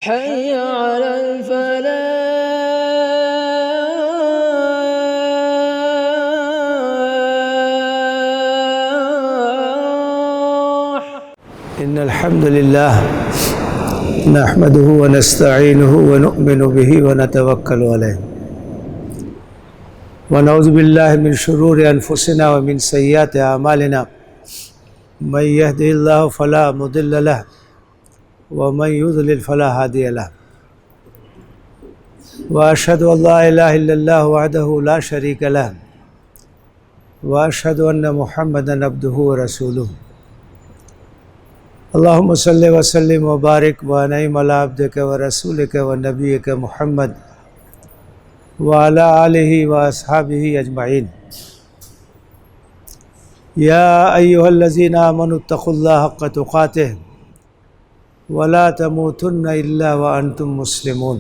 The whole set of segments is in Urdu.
حي على الفلاح. إن الحمد لله نحمده ونستعينه ونؤمن به ونتوكل عليه ونعوذ بالله من شرور أنفسنا ومن سيئات أعمالنا من يهده الله فلا مضل له ومن يضلل فلا هادي له وأشهد أن لا إله إلا الله وحده لا شريك له وأشهد أن محمدا عبده ورسوله اللهم صل وسلم وبارك وانعم على عبدك ورسولك ونبيك محمد وعلى آله وأصحابه أجمعين يا أيها الذين آمنوا اتقوا الله حق تقاته ولا تموتن إلا وأنتم مسلمون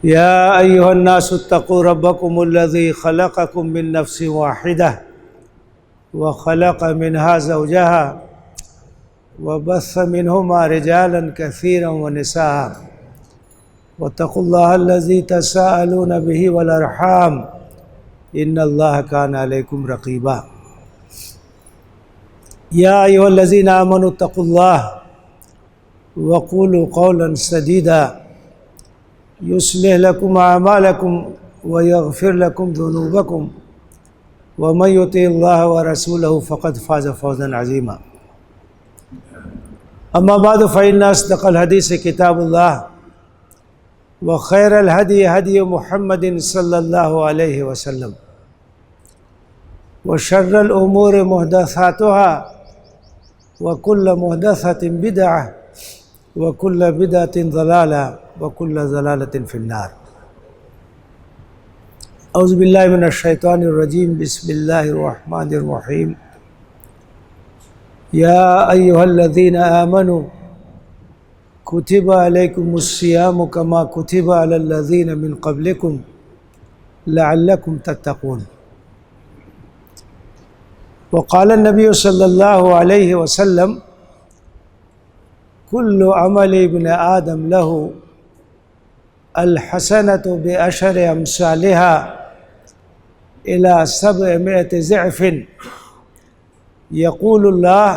يا أيها الناس اتقوا ربكم الذي خلقكم من نفس واحدة وخلق منها زوجها وبث منهما رجالا كثيرا ونساء واتقوا الله الذي تساءلون به والأرحام إن الله كان عليكم رقيبا يا أيها الذين آمنوا اتقوا الله وقولوا قولا سديدا يصلح لكم أعمالكم ويغفر لكم ذنوبكم ومن يطع الله ورسوله فقد فاز فوزا عظيما أما بعد فإن أصدق الحديث كتاب الله وخير الهدي هدي محمد صلى الله عليه وسلم وشر الأمور محدثاتها وكل محدثة بدعة وكل بدعة ضلالة وكل ضلالة في النار اعوذ باللہ من الشیطان الرجیم بسم اللہ الرحمن الرحیم یا ایہا الذین آمنوا کتب علیکم الصیام کما کتب علی الذین من قبلکم لعلکم تتقون وقال النبی صلی اللہ علیہ وسلم کل عمل ابن آدم له الحسنة بعشر أمثالها إلى 700 ضعف يقول الله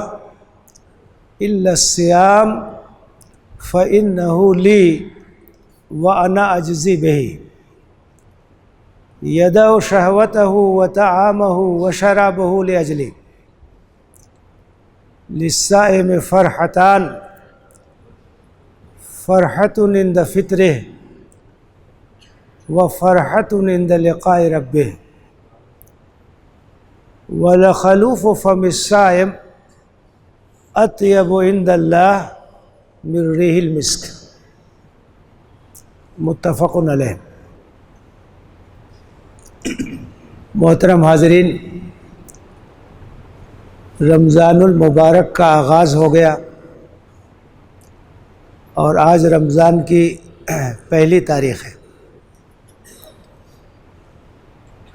إلا الصيام فإنه لي وأنا أجزي به يدع شهوته وطعامه وشرابه لأجلي للصائم فرحتان فرحة عند فطره وفرحة عند لقاء ربه ولخلوف فم الصائم أطيب عند الله من ريح المسك متفق علیہ۔ محترم حاضرین، رمضان المبارک کا آغاز ہو گیا اور آج رمضان کی پہلی تاریخ ہے۔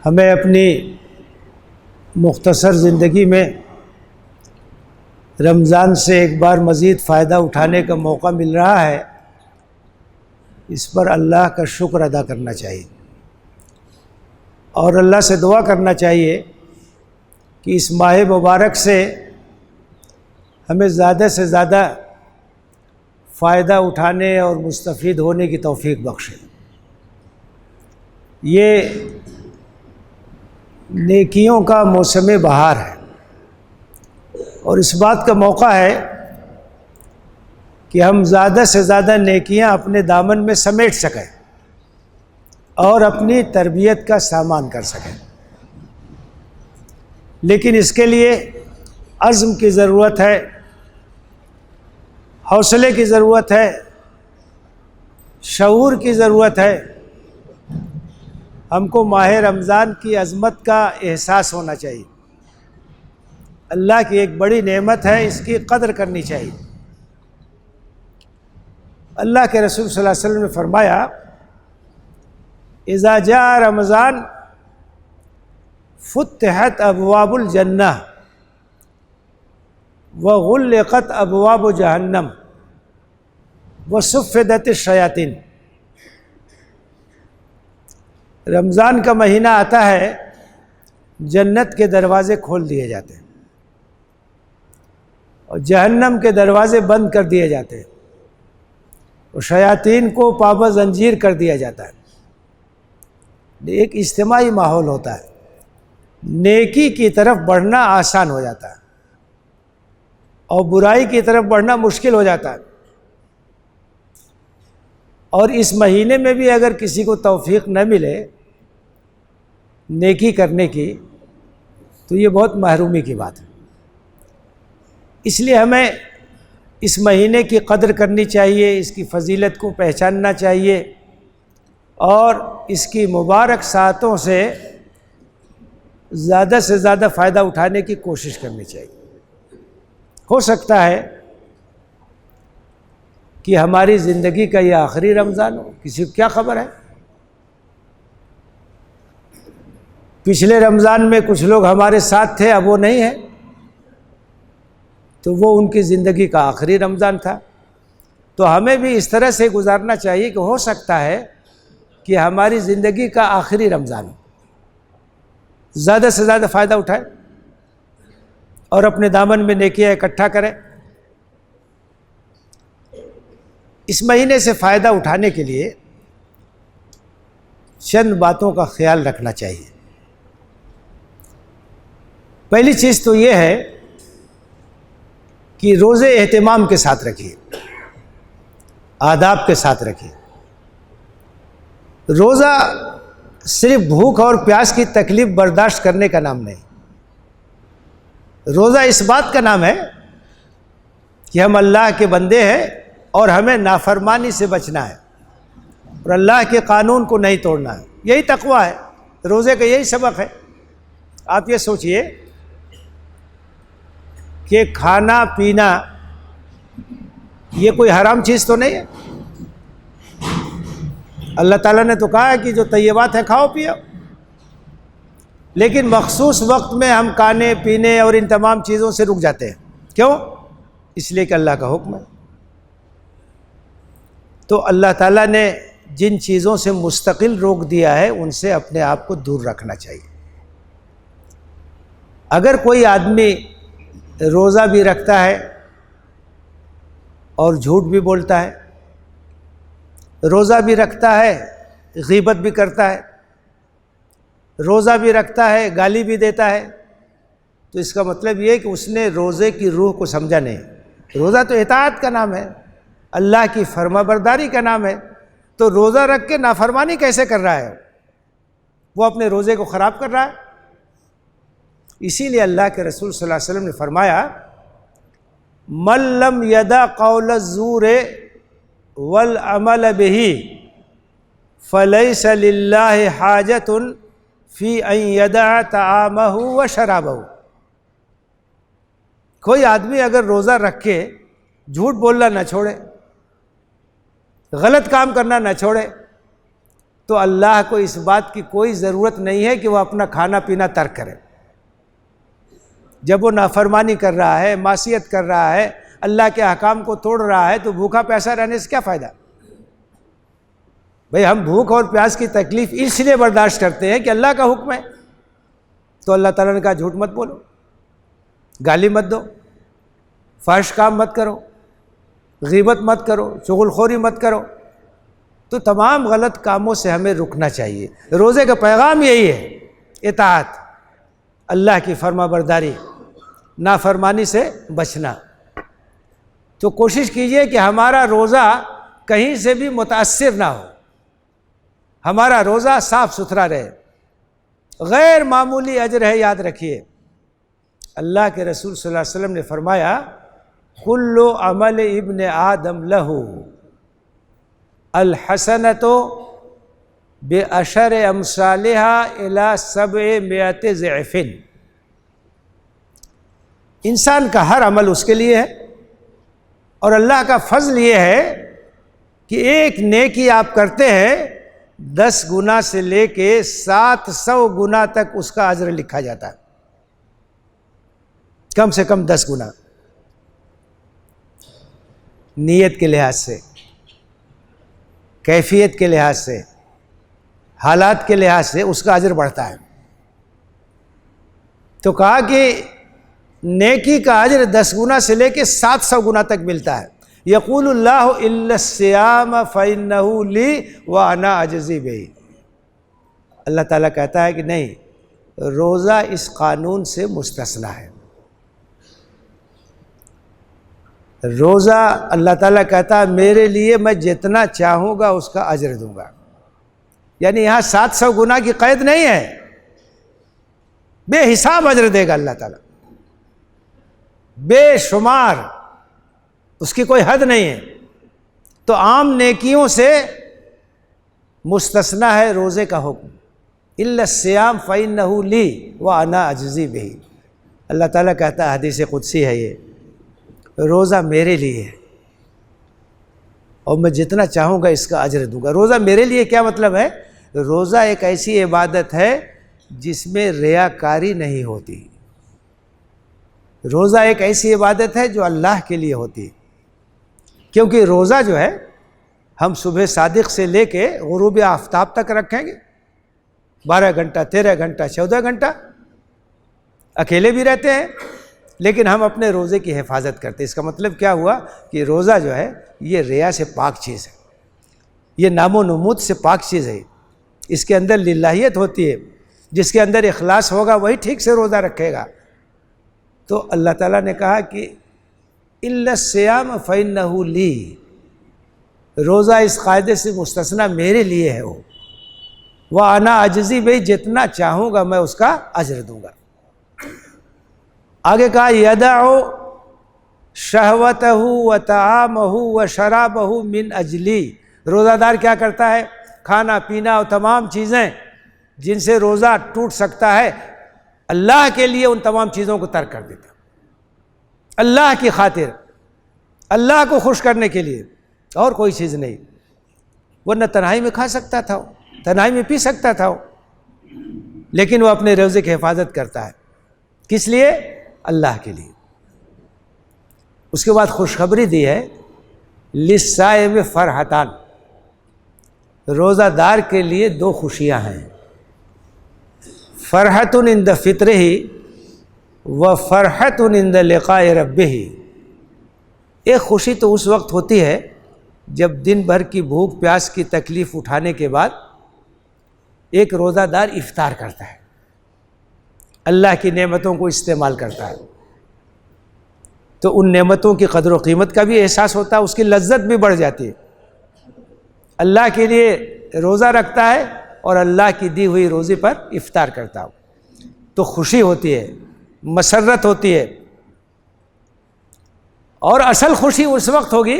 ہمیں اپنی مختصر زندگی میں رمضان سے ایک بار مزید فائدہ اٹھانے کا موقع مل رہا ہے، اس پر اللہ کا شکر ادا کرنا چاہیے اور اللہ سے دعا کرنا چاہیے کہ اس ماہ مبارک سے ہمیں زیادہ سے زیادہ فائدہ اٹھانے اور مستفید ہونے کی توفیق بخشے۔ یہ نیکیوں کا موسم بہار ہے اور اس بات کا موقع ہے کہ ہم زیادہ سے زیادہ نیکیاں اپنے دامن میں سمیٹ سکیں اور اپنی تربیت کا سامان کر سکیں، لیکن اس کے لیے عزم کی ضرورت ہے، حوصلے کی ضرورت ہے، شعور کی ضرورت ہے۔ ہم کو ماہ رمضان کی عظمت کا احساس ہونا چاہیے، اللہ کی ایک بڑی نعمت ہے، اس کی قدر کرنی چاہیے۔ اللہ کے رسول صلی اللہ علیہ وسلم نے فرمایا اذا جاء رمضان فتحت ابواب الجنہ وغلقت ابواب جہنم وصفدت الشیاطین، رمضان کا مہینہ آتا ہے، جنت کے دروازے کھول دیے جاتے ہیں اور جہنم کے دروازے بند کر دیے جاتے ہیں اور شیاطین کو پابند زنجیر کر دیا جاتا ہے۔ ایک اجتماعی ماحول ہوتا ہے، نیکی کی طرف بڑھنا آسان ہو جاتا ہے اور برائی کی طرف بڑھنا مشکل ہو جاتا ہے۔ اور اس مہینے میں بھی اگر کسی کو توفیق نہ ملے نیکی کرنے کی تو یہ بہت محرومی کی بات ہے۔ اس لیے ہمیں اس مہینے کی قدر کرنی چاہیے، اس کی فضیلت کو پہچاننا چاہیے اور اس کی مبارک ساعتوں سے زیادہ فائدہ اٹھانے کی کوشش کرنی چاہیے۔ ہو سکتا ہے کہ ہماری زندگی کا یہ آخری رمضان ہو، کسی کو کیا خبر ہے؟ پچھلے رمضان میں کچھ لوگ ہمارے ساتھ تھے، اب وہ نہیں ہیں، تو وہ ان کی زندگی کا آخری رمضان تھا۔ تو ہمیں بھی اس طرح سے گزارنا چاہیے کہ ہو سکتا ہے کہ ہماری زندگی کا آخری رمضان ہو، زیادہ سے زیادہ فائدہ اٹھائیں اور اپنے دامن میں نیکیاں اکٹھا کریں۔ اس مہینے سے فائدہ اٹھانے کے لیے چند باتوں کا خیال رکھنا چاہیے۔ پہلی چیز تو یہ ہے کہ روزے اہتمام کے ساتھ رکھیے، آداب کے ساتھ رکھیے۔ روزہ صرف بھوک اور پیاس کی تکلیف برداشت کرنے کا نام نہیں، روزہ اس بات کا نام ہے کہ ہم اللہ کے بندے ہیں اور ہمیں نافرمانی سے بچنا ہے اور اللہ کے قانون کو نہیں توڑنا ہے۔ یہی تقویٰ ہے، روزے کا یہی سبق ہے۔ آپ یہ سوچئے کہ کھانا پینا یہ کوئی حرام چیز تو نہیں ہے۔ اللہ تعالیٰ نے تو کہا ہے کہ جو طیبات ہیں کھاؤ پیو، لیکن مخصوص وقت میں ہم کھانے پینے اور ان تمام چیزوں سے رک جاتے ہیں۔ کیوں؟ اس لیے کہ اللہ کا حکم ہے۔ تو اللہ تعالیٰ نے جن چیزوں سے مستقل روک دیا ہے ان سے اپنے آپ کو دور رکھنا چاہیے۔ اگر کوئی آدمی روزہ بھی رکھتا ہے اور جھوٹ بھی بولتا ہے، روزہ بھی رکھتا ہے غیبت بھی کرتا ہے، روزہ بھی رکھتا ہے گالی بھی دیتا ہے، تو اس کا مطلب یہ ہے کہ اس نے روزے کی روح کو سمجھا نہیں۔ روزہ تو اطاعت کا نام ہے، اللہ کی فرما برداری کا نام ہے، تو روزہ رکھ کے نافرمانی کیسے کر رہا ہے؟ وہ اپنے روزے کو خراب کر رہا ہے۔ اسی لیے اللہ کے رسول صلی اللہ علیہ وسلم نے فرمایا من لم یدع قول الزور والعمل به فلیس للہ حاجۃ فی ان یدع طعامہ وشرابہ۔ کوئی آدمی اگر روزہ رکھ کے جھوٹ بولنا نہ چھوڑے، غلط کام کرنا نہ چھوڑے، تو اللہ کو اس بات کی کوئی ضرورت نہیں ہے کہ وہ اپنا کھانا پینا ترک کرے۔ جب وہ نافرمانی کر رہا ہے، معصیت کر رہا ہے، اللہ کے احکام کو توڑ رہا ہے، تو بھوکا پیاسا رہنے سے کیا فائدہ؟ بھئی ہم بھوک اور پیاس کی تکلیف اس لیے برداشت کرتے ہیں کہ اللہ کا حکم ہے۔ تو اللہ تعالیٰ نے کہا جھوٹ مت بولو، گالی مت دو، فحش کام مت کرو، غیبت مت کرو، چغل خوری مت کرو۔ تو تمام غلط کاموں سے ہمیں رکنا چاہیے۔ روزے کا پیغام یہی ہے، اطاعت، اللہ کی فرما برداری، نافرمانی سے بچنا۔ تو کوشش کیجئے کہ ہمارا روزہ کہیں سے بھی متاثر نہ ہو، ہمارا روزہ صاف ستھرا رہے، غیر معمولی اجر ہے، یاد رکھیے۔ اللہ کے رسول صلی اللہ علیہ وسلم نے فرمایا کل عمل ابن آدم لہ الحسنۃ بعشر امثالها الی 700 ضعف۔ انسان کا ہر عمل اس کے لیے ہے، اور اللہ کا فضل یہ ہے کہ ایک نیکی آپ کرتے ہیں 10 گنا سے لے کے 700 گنا تک اس کا اجر لکھا جاتا ہے، کم سے کم 10 گنا نیت کے لحاظ سے۔ کیفیت کے لحاظ سے، حالات کے لحاظ سے اس کا اجر بڑھتا ہے۔ تو کہا کہ نیکی کا اجر 10 گنا سے لے کے 700 گنا تک ملتا ہے۔ یقول اللہ الا الصیام فإنہ لی وأنا أجزی بہ، اللہ تعالیٰ کہتا ہے کہ نہیں، روزہ اس قانون سے مستثنیٰ ہے۔ روزہ اللہ تعالیٰ کہتا ہے میرے لیے میں جتنا چاہوں گا اس کا اجر دوں گا، یعنی یہاں 700 گنا کی قید نہیں ہے، بے حساب اجر دے گا اللہ تعالیٰ، بے شمار، اس کی کوئی حد نہیں ہے۔ تو عام نیکیوں سے مستثنیٰ ہے روزے کا حکم، الا الصیام فإنہ لی وأنا أجزی بہ۔ اللہ تعالیٰ کہتا ہے، حدیث قدسی ہے یہ، روزہ میرے لیے ہے اور میں جتنا چاہوں گا اس کا اجر دوں گا۔ روزہ میرے لیے کیا مطلب ہے؟ روزہ ایک ایسی عبادت ہے جس میں ریاکاری نہیں ہوتی۔ روزہ ایک ایسی عبادت ہے جو اللہ کے لیے ہوتی ہے، کیونکہ روزہ جو ہے ہم صبح صادق سے لے کے غروب آفتاب تک رکھیں گے، 12 گھنٹہ، 13 گھنٹہ، 14 گھنٹہ، اکیلے بھی رہتے ہیں لیکن ہم اپنے روزے کی حفاظت کرتے ہیں۔ اس کا مطلب کیا ہوا کہ روزہ جو ہے یہ ریا سے پاک چیز ہے، یہ نام و نمود سے پاک چیز ہے، اس کے اندر للہیت ہوتی ہے، جس کے اندر اخلاص ہوگا وہی ٹھیک سے روزہ رکھے گا۔ تو اللہ تعالیٰ نے کہا کہ الا الصیام فإنہ لی، روزہ اس قاعدے سے مستثنیٰ میرے لیے ہے، وأنا أجزی بہ، جتنا چاہوں گا میں اس کا اجر دوں گا۔ آگے کہا یدع شہوتہ وطعامہ وشرابہ من اجلی، روزہ دار کیا کرتا ہے؟ کھانا پینا اور تمام چیزیں جن سے روزہ ٹوٹ سکتا ہے، اللہ کے لیے ان تمام چیزوں کو ترک کر دیتا، اللہ کی خاطر، اللہ کو خوش کرنے کے لیے، اور کوئی چیز نہیں۔ ورنہ تنہائی میں کھا سکتا تھا، تنہائی میں پی سکتا تھا، لیکن وہ اپنے روزے کی حفاظت کرتا ہے، کس لیے؟ اللہ کے لیے۔ اس کے بعد خوشخبری دی ہے، للصائم فرحتان، روزہ دار کے لیے 2 خوشیاں ہیں، فرحۃ عند فطرہ و فرحۃ عند لقاء ربہ۔ ایک خوشی تو اس وقت ہوتی ہے جب دن بھر کی بھوک پیاس کی تکلیف اٹھانے کے بعد ایک روزہ دار افطار کرتا ہے، اللہ کی نعمتوں کو استعمال کرتا ہے، تو ان نعمتوں کی قدر و قیمت کا بھی احساس ہوتا ہے، اس کی لذت بھی بڑھ جاتی ہے۔ اللہ کے لیے روزہ رکھتا ہے اور اللہ کی دی ہوئی روزی پر افطار کرتا ہو، تو خوشی ہوتی ہے، مسرت ہوتی ہے۔ اور اصل خوشی اس وقت ہوگی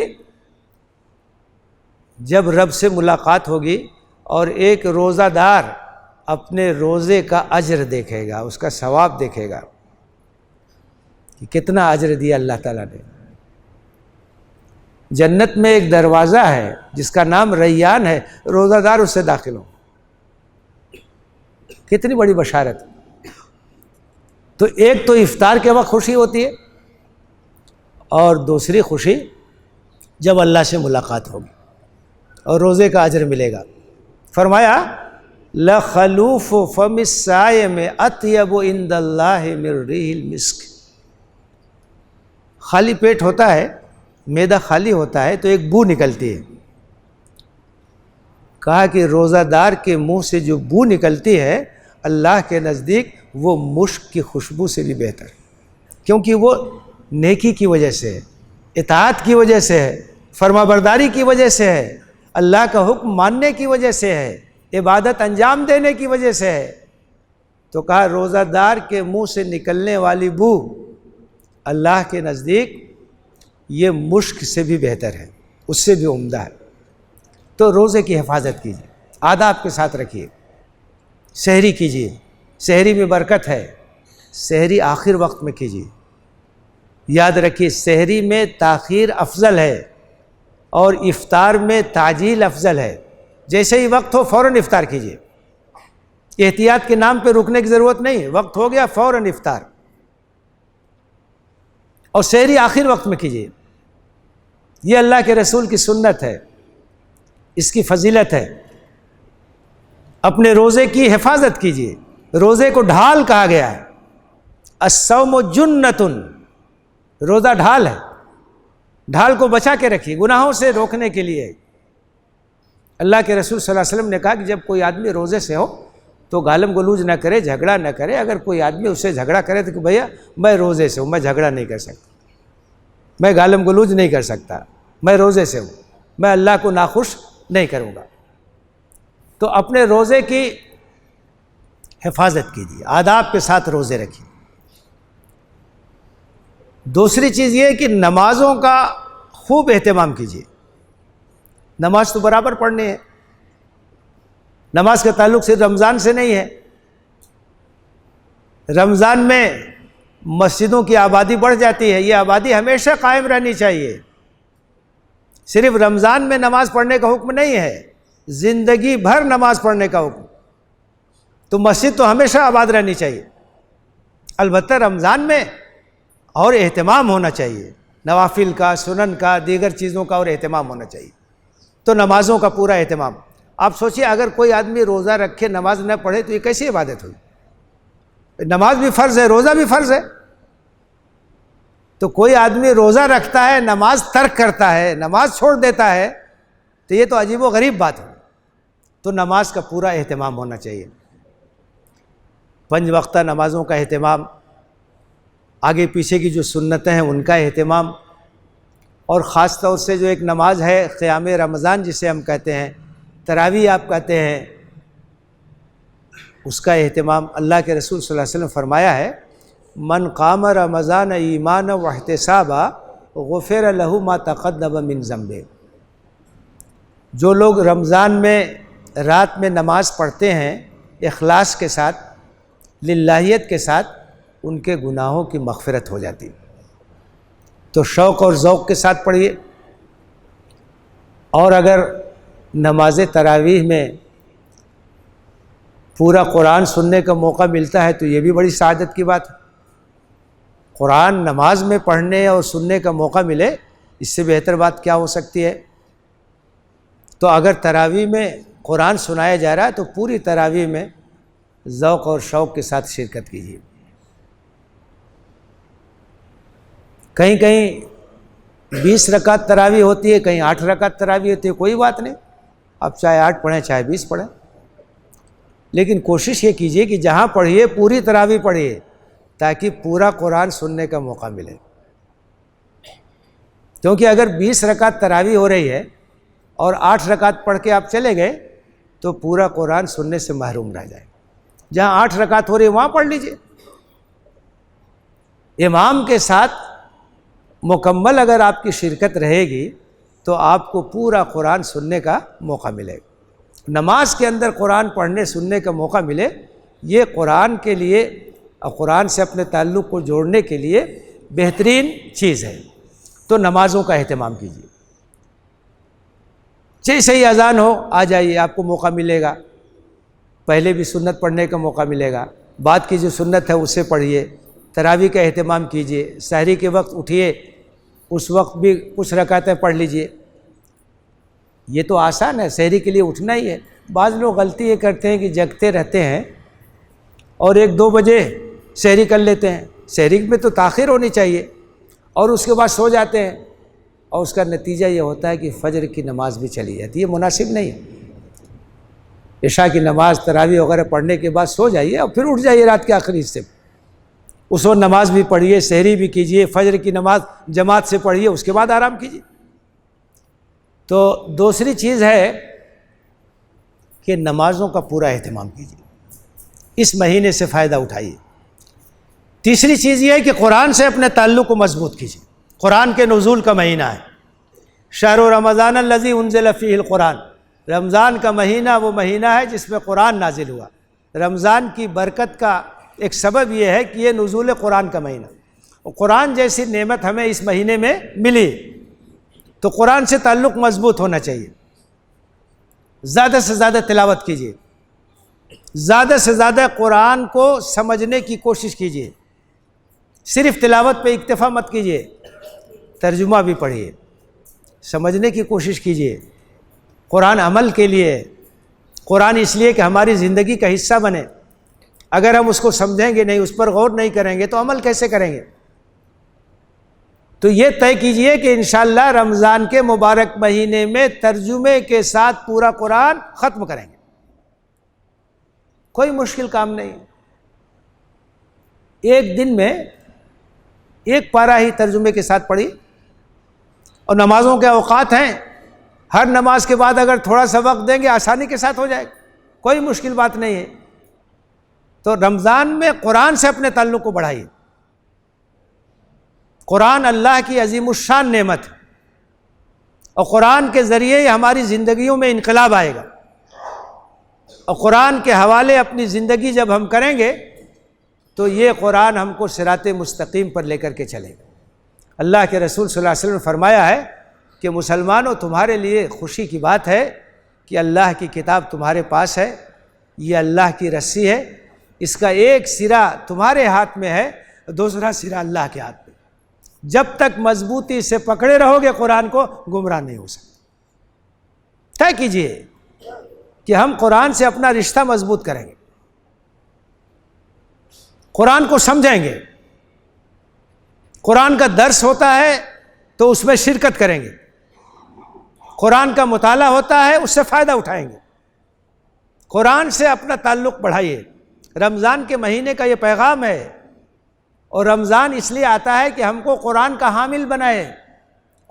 جب رب سے ملاقات ہوگی اور ایک روزہ دار اپنے روزے کا اجر دیکھے گا، اس کا ثواب دیکھے گا کہ کتنا اجر دیا اللہ تعالیٰ نے۔ جنت میں ایک دروازہ ہے جس کا نام ریان ہے، روزہ دار اس سے داخل ہو، کتنی بڑی بشارت۔ تو ایک تو افطار کے وقت خوشی ہوتی ہے، اور دوسری خوشی جب اللہ سے ملاقات ہوگی اور روزے کا اجر ملے گا۔ فرمایا لخلوف فم الصائم اطیب عند اللہ من ریح المسک، خالی پیٹ ہوتا ہے، معدہ خالی ہوتا ہے تو ایک بو نکلتی ہے، کہا کہ روزہ دار کے منہ سے جو بو نکلتی ہے اللہ کے نزدیک وہ مشک کی خوشبو سے بھی بہتر، کیونکہ وہ نیکی کی وجہ سے ہے، اطاعت کی وجہ سے ہے، فرما برداری کی وجہ سے ہے، اللہ کا حکم ماننے کی وجہ سے ہے، عبادت انجام دینے کی وجہ سے ہے۔ تو کہا روزہ دار کے منہ سے نکلنے والی بو اللہ کے نزدیک یہ مشک سے بھی بہتر ہے، اس سے بھی عمدہ ہے۔ تو روزے کی حفاظت کیجیے، آداب کے ساتھ رکھیے، سحری کیجیے، سحری میں برکت ہے، سحری آخر وقت میں کیجیے، یاد رکھیے سحری میں تاخیر افضل ہے اور افطار میں تعجیل افضل ہے، جیسے ہی وقت ہو فوراً افطار کیجیے، احتیاط کے نام پہ رکنے کی ضرورت نہیں، وقت ہو گیا فوراً افطار، اور سحری آخر وقت میں کیجیے، یہ اللہ کے رسول کی سنت ہے۔ اس کی فضیلت ہے۔ اپنے روزے کی حفاظت کیجیے، روزے کو ڈھال کہا گیا ہے، الصوم جنۃ، روزہ ڈھال ہے، ڈھال کو بچا کے رکھیے، گناہوں سے روکنے کے لیے۔ اللہ کے رسول صلی اللہ علیہ وسلم نے کہا کہ جب کوئی آدمی روزے سے ہو تو گالم گلوج نہ کرے، جھگڑا نہ کرے۔ اگر کوئی آدمی اس سے جھگڑا کرے تو کہ بھیا میں روزے سے ہوں، میں جھگڑا نہیں کر سکتا، میں گالم گلوج نہیں کر سکتا، میں روزے سے ہوں، میں اللہ کو ناخوش نہیں کروں گا۔ تو اپنے روزے کی حفاظت کیجیے، آداب کے ساتھ روزے رکھیے۔ دوسری چیز یہ ہے کہ نمازوں کا خوب اہتمام کیجیے۔ نماز تو برابر پڑھنی ہے، نماز کا تعلق صرف رمضان سے نہیں ہے۔ رمضان میں مسجدوں کی آبادی بڑھ جاتی ہے، یہ آبادی ہمیشہ قائم رہنی چاہیے۔ صرف رمضان میں نماز پڑھنے کا حکم نہیں ہے، زندگی بھر نماز پڑھنے کا حکم۔ تو مسجد تو ہمیشہ آباد رہنی چاہیے، البتہ رمضان میں اور اہتمام ہونا چاہیے، نوافل کا، سنن کا، دیگر چیزوں کا اور اہتمام ہونا چاہیے۔ تو نمازوں کا پورا اہتمام۔ آپ سوچئے اگر کوئی آدمی روزہ رکھے نماز نہ پڑھے تو یہ کیسی عبادت ہوئی؟ نماز بھی فرض ہے، روزہ بھی فرض ہے۔ تو کوئی آدمی روزہ رکھتا ہے، نماز ترک کرتا ہے، نماز چھوڑ دیتا ہے، تو یہ تو عجیب و غریب بات ہے۔ تو نماز کا پورا اہتمام ہونا چاہیے، 5 وقتہ نمازوں کا اہتمام، آگے پیچھے کی جو سنتیں ہیں ان کا اہتمام، اور خاص طور سے جو ایک نماز ہے قیام رمضان جسے ہم کہتے ہیں، تراویح آپ کہتے ہیں، اس کا اہتمام۔ اللہ کے رسول صلی اللہ علیہ وسلم فرمایا ہے من قام رمضان ایمانا واحتسابا غفر له ما تقدم من ذنبه، جو لوگ رمضان میں رات میں نماز پڑھتے ہیں اخلاص کے ساتھ، للہیت کے ساتھ، ان کے گناہوں کی مغفرت ہو جاتی۔ تو شوق اور ذوق کے ساتھ پڑھیے۔ اور اگر نماز تراویح میں پورا قرآن سننے کا موقع ملتا ہے تو یہ بھی بڑی سعادت کی بات ہے۔ قرآن نماز میں پڑھنے اور سننے کا موقع ملے، اس سے بہتر بات کیا ہو سکتی ہے؟ تو اگر تراویح میں قرآن سنایا جا رہا ہے تو پوری تراویح میں ذوق اور شوق کے ساتھ شرکت کیجیے۔ کہیں کہیں 20 رکعت تراویح ہوتی ہے، کہیں 8 رکعت تراویح ہوتی ہے، کوئی بات نہیں، آپ چاہے 8 پڑھیں چاہے 20 پڑھیں، لیکن کوشش یہ کیجیے کہ جہاں پڑھیے پوری تراویح پڑھیے تاکہ پورا قرآن سننے کا موقع ملے۔ کیونکہ اگر 20 رکعت تراویح ہو رہی ہے اور 8 رکعت پڑھ کے آپ چلے گئے تو پورا قرآن سننے سے محروم رہ جائے۔ جہاں 8 رکعت ہو رہی ہے وہاں پڑھ لیجئے، امام کے ساتھ مکمل اگر آپ کی شرکت رہے گی تو آپ کو پورا قرآن سننے کا موقع ملے گا۔ نماز کے اندر قرآن پڑھنے سننے کا موقع ملے، یہ قرآن کے لیے اور قرآن سے اپنے تعلق کو جوڑنے کے لیے بہترین چیز ہے۔ تو نمازوں کا اہتمام کیجیے، جیسے ہی اذان ہو آ جائیے، آپ کو موقع ملے گا، پہلے بھی سنت پڑھنے کا موقع ملے گا، بعد کی جو سنت ہے اسے پڑھیے، تراویح کا اہتمام کیجیے، سحری کے وقت اٹھیے، اس وقت بھی کچھ رکعتیں پڑھ لیجیے۔ یہ تو آسان ہے، سحری کے لیے اٹھنا ہی ہے۔ بعض لوگ غلطی یہ کرتے ہیں کہ جگتے رہتے ہیں اور 1-2 بجے سحری کر لیتے ہیں، سحری میں تو تاخیر ہونی چاہیے، اور اس کے بعد سو جاتے ہیں، اور اس کا نتیجہ یہ ہوتا ہے کہ فجر کی نماز بھی چلی جاتی ہے۔ یہ مناسب نہیں ہے۔ عشاء کی نماز تراویح وغیرہ پڑھنے کے بعد سو جائیے اور پھر اٹھ جائیے رات کے آخری حصے میں، اس وقت نماز بھی پڑھیے، سحری بھی کیجیے، فجر کی نماز جماعت سے پڑھیے، اس کے بعد آرام کیجیے۔ تو دوسری چیز ہے کہ نمازوں کا پورا اہتمام کیجیے، اس مہینے سے فائدہ اٹھائیے۔ تیسری چیز یہ ہے کہ قرآن سے اپنے تعلق کو مضبوط کیجیے۔ قرآن کے نزول کا مہینہ ہے، شہر رمضان الذی انزل فیہ القرآن، رمضان کا مہینہ وہ مہینہ ہے جس میں قرآن نازل ہوا۔ رمضان کی برکت کا ایک سبب یہ ہے کہ یہ نزول قرآن کا مہینہ، اور قرآن جیسی نعمت ہمیں اس مہینے میں ملی، تو قرآن سے تعلق مضبوط ہونا چاہیے۔ زیادہ سے زیادہ تلاوت کیجیے، زیادہ سے زیادہ قرآن کو سمجھنے کی کوشش کیجیے، صرف تلاوت پہ اکتفا مت کیجیے، ترجمہ بھی پڑھیے، سمجھنے کی کوشش کیجیے۔ قرآن عمل کے لیے ہے، قرآن اس لیے کہ ہماری زندگی کا حصہ بنے۔ اگر ہم اس کو سمجھیں گے نہیں، اس پر غور نہیں کریں گے تو عمل کیسے کریں گے؟ تو یہ طے کیجئے کہ انشاءاللہ رمضان کے مبارک مہینے میں ترجمے کے ساتھ پورا قرآن ختم کریں گے۔ کوئی مشکل کام نہیں، ایک دن میں ایک پارہ ہی ترجمے کے ساتھ پڑھی، اور نمازوں کے اوقات ہیں، ہر نماز کے بعد اگر تھوڑا سا وقت دیں گے آسانی کے ساتھ ہو جائے گا، کوئی مشکل بات نہیں ہے۔ تو رمضان میں قرآن سے اپنے تعلق کو بڑھائیے۔ قرآن اللہ کی عظیم الشان نعمت ہے، اور قرآن کے ذریعے ہی ہماری زندگیوں میں انقلاب آئے گا، اور قرآن کے حوالے اپنی زندگی جب ہم کریں گے تو یہ قرآن ہم کو صراط مستقیم پر لے کر کے چلے گا۔ اللہ کے رسول صلی اللہ علیہ وسلم نے فرمایا ہے کہ مسلمانوں، تمہارے لیے خوشی کی بات ہے کہ اللہ کی کتاب تمہارے پاس ہے، یہ اللہ کی رسی ہے، اس کا ایک سرا تمہارے ہاتھ میں ہے، دوسرا سرا اللہ کے ہاتھ میں۔ جب تک مضبوطی سے پکڑے رہو گے قرآن کو، گمراہ نہیں ہو سکتے۔ طے کیجئے کہ ہم قرآن سے اپنا رشتہ مضبوط کریں گے، قرآن کو سمجھیں گے، قرآن کا درس ہوتا ہے تو اس میں شرکت کریں گے، قرآن کا مطالعہ ہوتا ہے اس سے فائدہ اٹھائیں گے، قرآن سے اپنا تعلق بڑھائیے۔ رمضان کے مہینے کا یہ پیغام ہے، اور رمضان اس لیے آتا ہے کہ ہم کو قرآن کا حامل بنائے،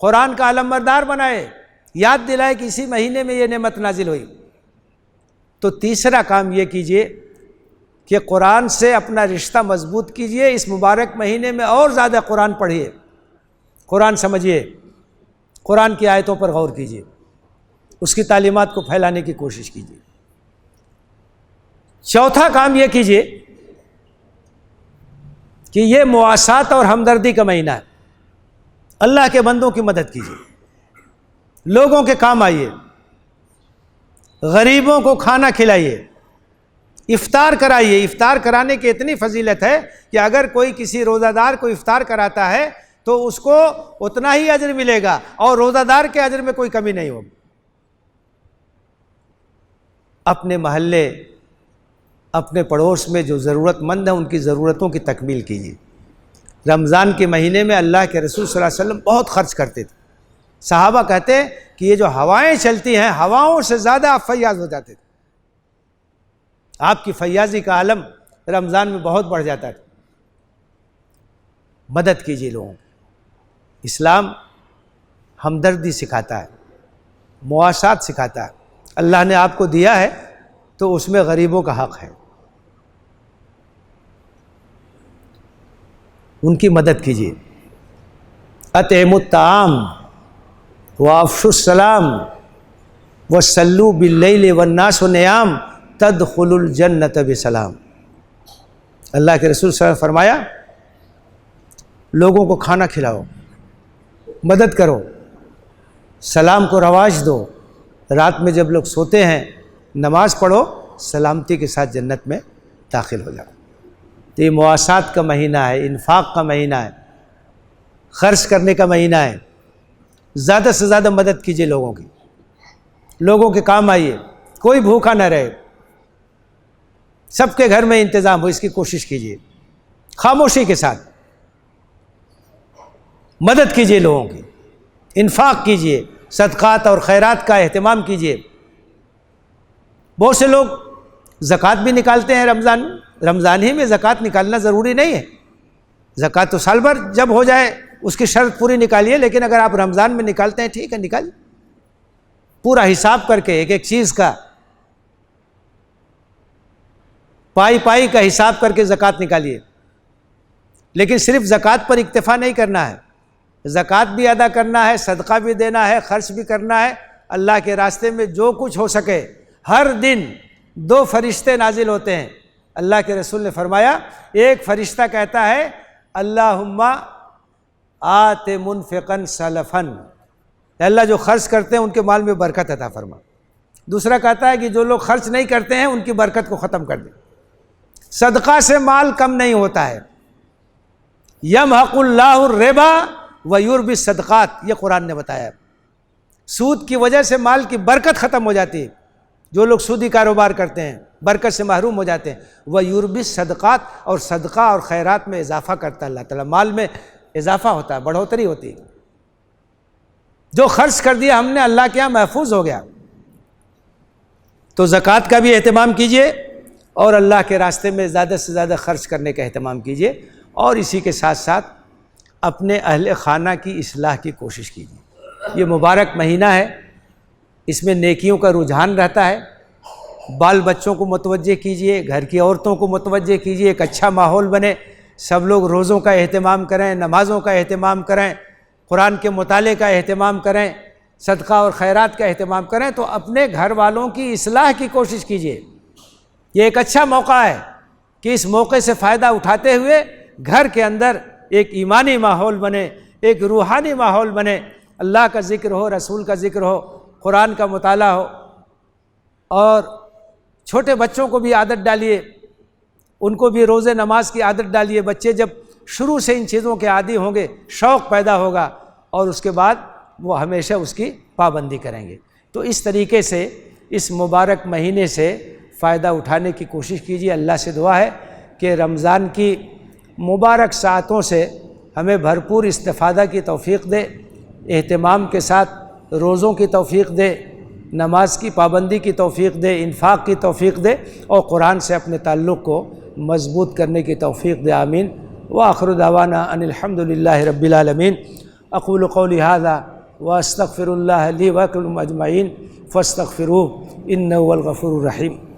قرآن کا علمبردار بنائے، یاد دلائے کہ اسی مہینے میں یہ نعمت نازل ہوئی۔ تو تیسرا کام یہ کیجئے کہ قرآن سے اپنا رشتہ مضبوط کیجئے، اس مبارک مہینے میں اور زیادہ قرآن پڑھیے، قرآن سمجھیے، قرآن کی آیتوں پر غور کیجئے، اس کی تعلیمات کو پھیلانے کی کوشش کیجئے۔ چوتھا کام یہ کیجئے کہ یہ مواسات اور ہمدردی کا مہینہ ہے، اللہ کے بندوں کی مدد کیجئے، لوگوں کے کام آئیے، غریبوں کو کھانا کھلائیے، افطار کرائیے۔ افطار کرانے کی اتنی فضیلت ہے کہ اگر کوئی کسی روزہ دار کو افطار کراتا ہے تو اس کو اتنا ہی اجر ملے گا، اور روزہ دار کے اجر میں کوئی کمی نہیں ہوگی۔ اپنے محلے، اپنے پڑوس میں جو ضرورت مند ہیں ان کی ضرورتوں کی تکمیل کیجیے۔ رمضان کے مہینے میں اللہ کے رسول صلی اللہ علیہ وسلم بہت خرچ کرتے تھے، صحابہ کہتے ہیں کہ یہ جو ہوائیں چلتی ہیں ہواؤں سے زیادہ آپ فیاض ہو جاتے تھے، آپ کی فیاضی کا عالم رمضان میں بہت بڑھ جاتا تھا۔ مدد کیجیے لوگوں کی۔ اسلام ہمدردی سکھاتا ہے، مواسات سکھاتا ہے۔ اللہ نے آپ کو دیا ہے تو اس میں غریبوں کا حق ہے، ان کی مدد کیجیے۔ اطعموا الطعام وافشوا السلام وصلوا باللیل والناس نیام تدخلوا الجنۃ بسلام۔ اللہ کے رسول صلی اللہ علیہ وسلم نے فرمایا لوگوں کو کھانا کھلاؤ، مدد کرو، سلام کو رواج دو، رات میں جب لوگ سوتے ہیں نماز پڑھو، سلامتی کے ساتھ جنت میں داخل ہو جاؤ۔ تو یہ مواسات کا مہینہ ہے، انفاق کا مہینہ ہے، خرچ کرنے کا مہینہ ہے۔ زیادہ سے زیادہ مدد کیجیے لوگوں کی، لوگوں کے کام آئیے، کوئی بھوکا نہ رہے، سب کے گھر میں انتظام ہو، اس کی کوشش کیجیے۔ خاموشی کے ساتھ مدد کیجیے لوگوں کی، انفاق کیجیے، صدقات اور خیرات کا اہتمام کیجیے۔ بہت سے لوگ زکوٰۃ بھی نکالتے ہیں رمضان میں، رمضان ہی میں زکوٰۃ نکالنا ضروری نہیں ہے، زکوٰۃ تو سال بھر جب ہو جائے اس کی شرط پوری نکالیے، لیکن اگر آپ رمضان میں نکالتے ہیں ٹھیک ہے، نکالیے، پورا حساب کر کے ایک ایک چیز کا پائی پائی کا حساب کر کے زکوٰۃ نکالیے۔ لیکن صرف زکوٰۃ پر اکتفا نہیں کرنا ہے، زکوٰۃ بھی ادا کرنا ہے، صدقہ بھی دینا ہے، خرچ بھی کرنا ہے۔ اللہ کے راستے میں جو کچھ ہو سکے، ہر دن 2 فرشتے نازل ہوتے ہیں۔ اللہ کے رسول نے فرمایا ایک فرشتہ کہتا ہے اللہم آت منفقا سلفا، اللہ جو خرچ کرتے ہیں ان کے مال میں برکت عطا فرما۔ دوسرا کہتا ہے کہ جو لوگ خرچ نہیں کرتے ہیں ان کی برکت کو ختم کر دے۔ صدقہ سے مال کم نہیں ہوتا ہے، یمحق اللہ الربا ویربی الصدقات، یہ قرآن نے بتایا ہے۔ سود کی وجہ سے مال کی برکت ختم ہو جاتی ہے، جو لوگ سودی کاروبار کرتے ہیں برکت سے محروم ہو جاتے ہیں۔ وہ یوربی صدقات، اور صدقہ اور خیرات میں اضافہ کرتا ہے اللہ تعالیٰ، مال میں اضافہ ہوتا ہے، بڑھوتری ہوتی ہے۔ جو خرچ کر دیا ہم نے اللہ کے یہاں محفوظ ہو گیا۔ تو زکوٰۃ کا بھی اہتمام کیجئے اور اللہ کے راستے میں زیادہ سے زیادہ خرچ کرنے کا اہتمام کیجئے، اور اسی کے ساتھ ساتھ اپنے اہل خانہ کی اصلاح کی کوشش کیجئے۔ یہ مبارک مہینہ ہے، اس میں نیکیوں کا رجحان رہتا ہے۔ بال بچوں کو متوجہ کیجئے، گھر کی عورتوں کو متوجہ کیجئے، ایک اچھا ماحول بنے، سب لوگ روزوں کا اہتمام کریں، نمازوں کا اہتمام کریں، قرآن کے مطالعے کا اہتمام کریں، صدقہ اور خیرات کا اہتمام کریں، تو اپنے گھر والوں کی اصلاح کی کوشش کیجئے۔ یہ ایک اچھا موقع ہے کہ اس موقع سے فائدہ اٹھاتے ہوئے گھر کے اندر ایک ایمانی ماحول بنے، ایک روحانی ماحول بنے، اللہ کا ذکر ہو، رسول کا ذکر ہو، قرآن کا مطالعہ ہو۔ اور چھوٹے بچوں کو بھی عادت ڈالیے، ان کو بھی روزے نماز کی عادت ڈالیے۔ بچے جب شروع سے ان چیزوں کے عادی ہوں گے، شوق پیدا ہوگا، اور اس کے بعد وہ ہمیشہ اس کی پابندی کریں گے۔ تو اس طریقے سے اس مبارک مہینے سے فائدہ اٹھانے کی کوشش کیجیے۔ اللہ سے دعا ہے کہ رمضان کی مبارک ساعتوں سے ہمیں بھرپور استفادہ کی توفیق دے، اہتمام کے ساتھ روزوں کی توفیق دے، نماز کی پابندی کی توفیق دے، انفاق کی توفیق دے، اور قرآن سے اپنے تعلق کو مضبوط کرنے کی توفیق دے۔ آمین۔ وآخر دعوانا ان الحمد للہ رب العالمین۔ اقول قولی ھذا واستغفر اللہ لی ولکم اجمعین فاستغفروہ انہ هو الغفور الرحیم۔